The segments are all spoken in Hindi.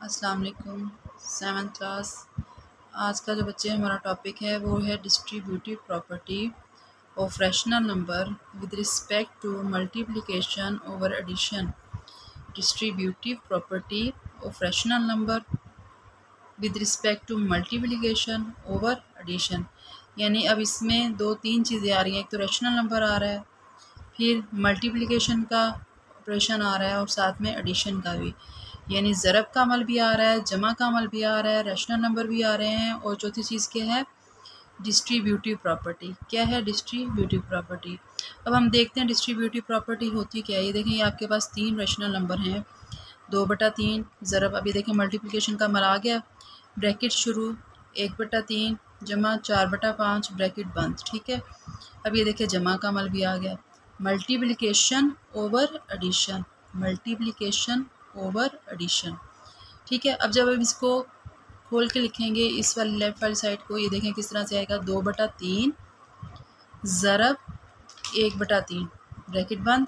अस्सलाम वालेकुम। 7th class. आज का जो बच्चे हमारा टॉपिक है वो है distributive property of rational number with respect to multiplication over addition. Distributive property of rational number with respect to multiplication over addition, यानी अब इसमें दो तीन चीज़ें आ रही हैं। एक तो रैशनल नंबर आ रहा है, फिर मल्टीप्लिकेशन का ऑपरेशन आ रहा है और साथ में एडिशन का भी, यानी ज़रब का अमल भी आ रहा है, जमा का अमल भी आ रहा है, रैशनल नंबर भी आ रहे हैं। और चौथी चीज़ क्या है? Distributive property. क्या है डिस्ट्रीब्यूटिव प्रॉपर्टी? अब हम देखते हैं डिस्ट्रीब्यूटिव प्रॉपर्टी होती क्या है। ये देखें, ये आपके पास तीन रैशनल नंबर हैं, 2/3 ज़रब। अब ये देखें मल्टीप्लिकेशन का अमल आ गया, ब्रैकेट शुरू, 1/3 जमा 4/5 ब्रैकेट बंद। ठीक है। अब ये देखिए जमा का अमल भी आ गया, multiplication over addition, multiplication over addition. ठीक है। अब जब हम इसको खोल के लिखेंगे इस वाली लेफ्ट वाली साइड को, ये देखें किस तरह से आएगा, 2/3 ज़रब 1/3 ब्रैकेट बंद,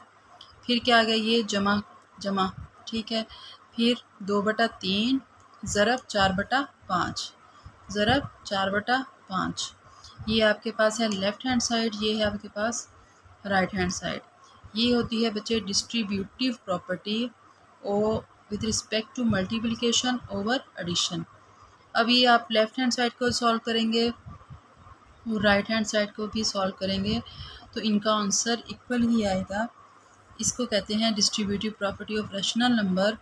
फिर क्या आ गया, ये जमा जमा। ठीक है। फिर 2/3 ज़रब 4/5 ज़रब 4/5। ये आपके पास है लेफ़्ट हैंड साइड, ये है आपके पास राइट हैंड साइड। ये होती है बच्चे डिस्ट्रीब्यूटिव प्रॉपर्टी और with respect to multiplication over addition. अभी आप लेफ़्ट हैंड साइड को सॉल्व करेंगे और राइट हैंड साइड को भी सॉल्व करेंगे तो इनका आंसर इक्वल ही आएगा। इसको कहते हैं distributive property of rational number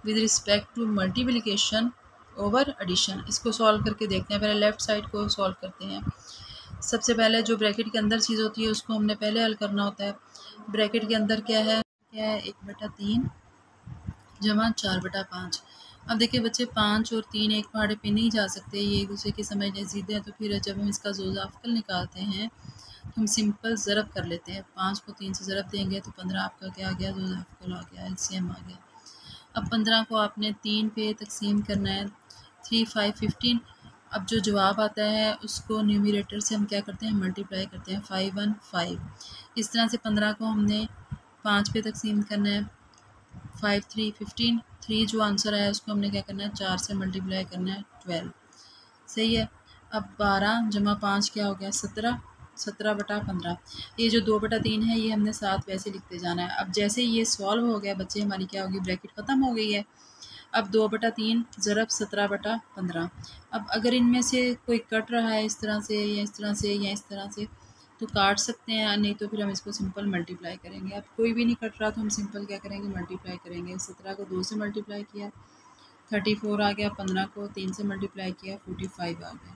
with respect to multiplication over addition. इसको सॉल्व करके देखते हैं। पहले लेफ़्ट साइड को सॉल्व करते हैं। सबसे पहले जो ब्रैकेट के अंदर चीज़ होती है उसको हमने पहले हल करना होता है। ब्रैकेट के अंदर क्या है 1/3 जमा 4/5। अब देखिए बच्चे 5 और 3 एक पहाड़े पे नहीं जा सकते, ये एक दूसरे के समझने ज़िद्द है। तो फिर जब हम इसका ज़ोज़ाफ़कल निकालते हैं तो हम सिंपल ज़रब कर लेते हैं। 5 को 3 से ज़रब देंगे तो 15 आपका क्या आ गया, ज़ोज़ाफ़कल आ गया, एलसीएम आ गया। अब 15 को आपने 3 पे तकसीम करना है, 3 5 15। अब जो जवाब आता है उसको न्यूमरेटर से हम क्या करते हैं, मल्टीप्लाई करते हैं, 5 1 5। इस तरह से 15 को हमने 5 पे तकसीम करना है, 5 3 15। 3 जो आंसर आया उसको हमने क्या करना है, 4 से मल्टीप्लाई करना है, 12। सही है। अब 12 जमा 5 क्या हो गया, 17, 17/15। ये जो 2/3 है ये हमने साथ वैसे लिखते जाना है। अब जैसे ये सॉल्व हो गया बच्चे, हमारी क्या होगी, ब्रैकेट ख़त्म हो गई है। अब 2/3 ज़रब 17/15। अब अगर इनमें से कोई कट रहा है इस तरह से या इस तरह से या इस तरह से तो काट सकते हैं, नहीं तो फिर हम इसको सिंपल मल्टीप्लाई करेंगे। अब कोई भी नहीं कट रहा तो हम सिंपल क्या करेंगे, मल्टीप्लाई करेंगे। 17 को 2 से मल्टीप्लाई किया, 34 आ गया। 15 को 3 से मल्टीप्लाई किया, 45 आ गया।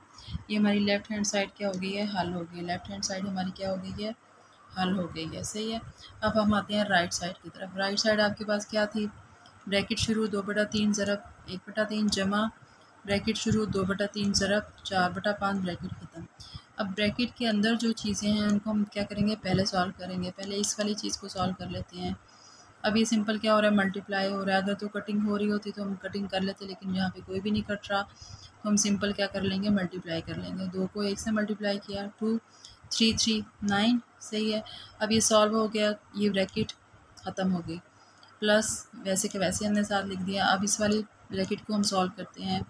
ये हमारी लेफ़्ट हैंड साइड क्या हो गई है, हल हो गई है। लेफ़्ट हैंड साइड हमारी क्या हो गई है, हल हो गई है। सही है। अब हम आते हैं राइट साइड की तरफ। राइट साइड आपके पास क्या थी, ब्रैकेट शुरू 2/3 ज़रब 1/3 जमा ब्रैकेट शुरू 2/3 ज़रब 4/5 ब्रैकेट ख़त्म। अब ब्रैकेट के अंदर जो चीज़ें हैं उनको हम क्या करेंगे, पहले सॉल्व करेंगे। पहले इस वाली चीज़ को सॉल्व कर लेते हैं। अब ये सिंपल क्या हो रहा है, मल्टीप्लाई हो रहा है। अगर तो कटिंग हो रही होती तो हम कटिंग कर लेते, लेकिन यहाँ पे कोई भी नहीं कट रहा तो हम सिंपल क्या कर लेंगे, मल्टीप्लाई कर लेंगे। 2 को 1 से मल्टीप्लाई किया, 2 3 3 9। सही है। अब ये सॉल्व हो गया, ये ब्रैकेट ख़त्म हो गई, प्लस वैसे के वैसे हमने साथ लिख दिया। अब इस वाली ब्रैकेट को हम सॉल्व करते हैं,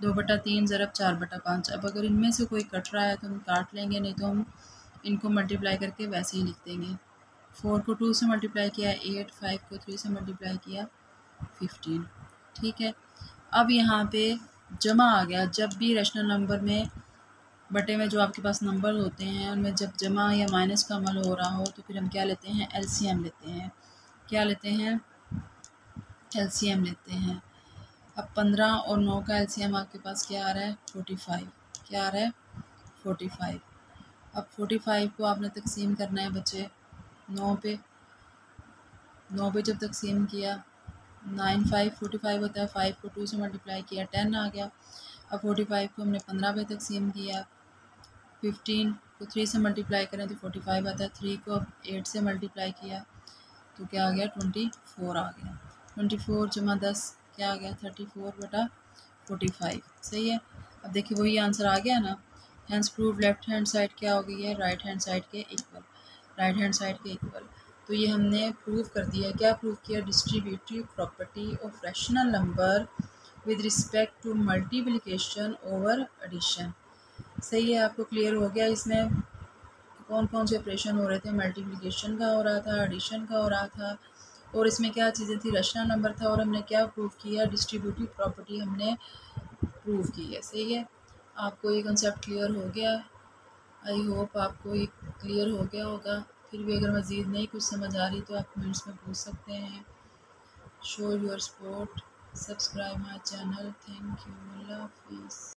2/3 ज़रब 4/5। अब अगर इनमें से कोई कट रहा है तो हम काट लेंगे, नहीं तो हम इनको मल्टीप्लाई करके वैसे ही लिख देंगे। 4 को 2 से मल्टीप्लाई किया 8, 5 को 3 से मल्टीप्लाई किया 15। ठीक है। अब यहाँ पे जमा आ गया। जब भी रैशनल नंबर में बटे में जो आपके पास नंबर होते हैं उनमें जब जमा या माइनस का अमल हो रहा हो तो फिर हम क्या लेते हैं, एलसीएम लेते हैं। क्या लेते हैं, एलसीएम लेते हैं। अब 15 और 9 का एलसीएम आपके पास क्या आ रहा है, 45। क्या आ रहा है, 45। अब 45 को आपने तकसीम करना है बच्चे 9 पे। 9 पे जब तकसीम किया, 9 5 45 होता है। 5 को 2 से मल्टीप्लाई किया, 10 आ गया। अब 45 को हमने 15 पे तकसीम किया, 15 को 3 से मल्टीप्लाई करें तो 45 आता है। 3 को 8 से मल्टीप्लाई किया तो क्या आ गया, 24 आ गया। 24 जमा 10 क्या आ गया, 34/45। सही है। अब देखिए वही आंसर आ गया ना। Hence prove left hand side क्या हो गई है, राइट हैंड साइड के इक्वल, राइट हैंड साइड के इक्वल। तो ये हमने प्रूव कर दिया। क्या प्रूव किया, distributive property of rational number with respect to multiplication over addition. सही है, आपको क्लियर हो गया इसमें कौन कौन से ऑपरेशन हो रहे थे। मल्टीप्लिकेशन का हो रहा था, एडिशन का हो रहा था, और इसमें क्या चीज़ें थी, रैशनल नंबर था, और हमने क्या प्रूव किया, डिस्ट्रीब्यूटिव प्रॉपर्टी हमने प्रूव की है। सही है, आपको ये कंसेप्ट क्लियर हो गया। आई होप आपको ये क्लियर हो गया होगा। फिर भी अगर मज़ीद नहीं कुछ समझ आ रही तो आप कमेंट्स में पूछ सकते हैं। Show your support, subscribe my channel. Thank you, अल्लाह हाफिज़।